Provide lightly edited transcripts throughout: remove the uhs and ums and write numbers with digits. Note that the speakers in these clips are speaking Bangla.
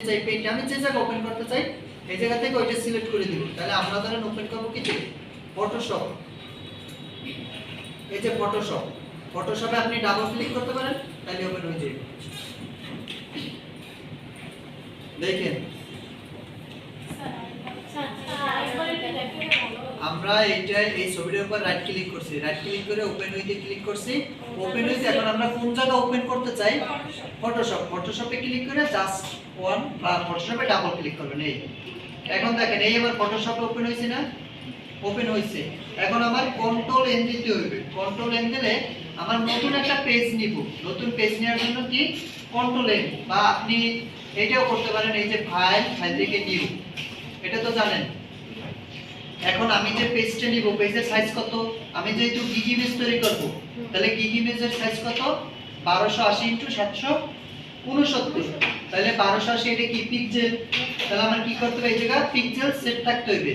চাই পেজটা আমি যে জায়গা ওপেন করতে চাই এই জায়গা থেকে ওইটা সিলেক্ট করে দিব। তাহলে আমরা ধরেন ওপেন করব কি ফটোশপ। এই যে ফটোশপ, ফটোশপে আপনি ডাবল ক্লিক করতে পারেন তাহলে ওপেন হয়ে যাবে। দেখেন আমরা এইটা এই ছবিটার উপর রাইট ক্লিক করছি, রাইট ক্লিক করে ওপেন উইথে ক্লিক করছি। ওপেন উইথ এখন আমরা কোন জায়গা ওপেন করতে চাই? ফটোশপ। ফটোশপে ক্লিক করে জাস্ট ওয়ান বা ফটোশপে ডাবল ক্লিক করবেন। এই এখন দেখেন এই আমার ফটোশপে ওপেন হইছে না? ওপেন হইছে। এখন আমার কন্ট্রোল এন দিতে হবে। কন্ট্রোল এন দিলে আমার নতুন একটা পেজ নিব। নতুন পেজ নেওয়ার জন্য কি কন্ট্রোল এন, বা আপনি এটাও করতে পারেন, এই যে ফাইল, ফাইল থেকে নিউ, এটা তো জানেন। এখন আমি যে পেজটা নিব, পেজের সাইজ কত? আমি যেহেতু গিগ ইমেজ তৈরি করব, তাহলে গিগ ইমেজের সাইজ কত? 1280 × 769। তাহলে 1280 এটা কি পিক্সেল? তাহলে আমার কি করতে হবে? এই জায়গা পিক্সেল সেট থাকতে হবে।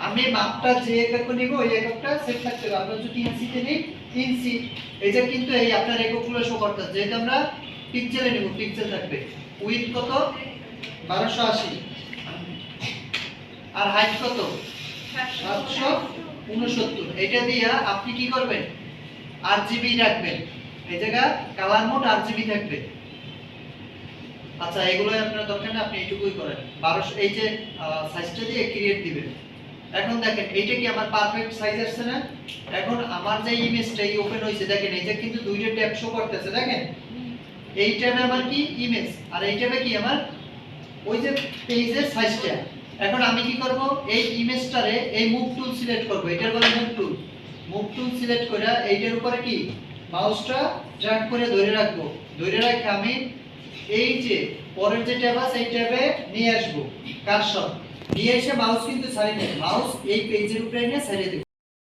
আমি মাপটা যে একক নিব ওই এককটা সেট থাকতে হবে। আমরা যদি ইঞ্চিতে নিই ইঞ্চি, এই যে কিন্তু এই আপনার এককগুলো শো করতেছে। যেহেতু আমরা পিক্সেলে নিব, পিক্সেল থাকবে। উইডথ কত? 1280। আর হাইট কত? 769। এটা দিয়া আপনি কি করবেন? আরজিবি রাখবেন। এই জায়গা কালার মোড আরজিবি থাকবে। আচ্ছা, এগুলো আপনার দরকার না, আপনি এইটুকুই করেন। 1200 এই যে সাইজটা দিয়ে ক্রিয়েট দিবেন। এখন দেখেন এইটা কি আমার পারফেক্ট সাইজ আসছে না? এখন আমার যে ইমেজটা ওপেন হইছে, দেখেন এই যে কিন্তু দুইটা ট্যাব শো করতেছে। দেখেন এই ট্যাবে আমার কি ইমেজ, আর এই ট্যাবে কি আমার ওই যে পেজের সাইজটা। এখন আমি কি করব? এই ইমেজটারে এই মুভ টুল সিলেক্ট করব। এটার বলে move tool. Move tool select করে এইটার উপরে কি মাউসটা ড্র্যাগ করে ধরে রাখবো। ধরে রেখে আমি এই যে পরের যে ট্যাব আছে এই ট্যাবে নিয়ে আসবো কারসর। নিয়ে এসে মাউস কিন্তু ছাড়িয়ে নেব, মাউস এই পেজের উপরে নিয়ে ছাড়িয়ে দেব।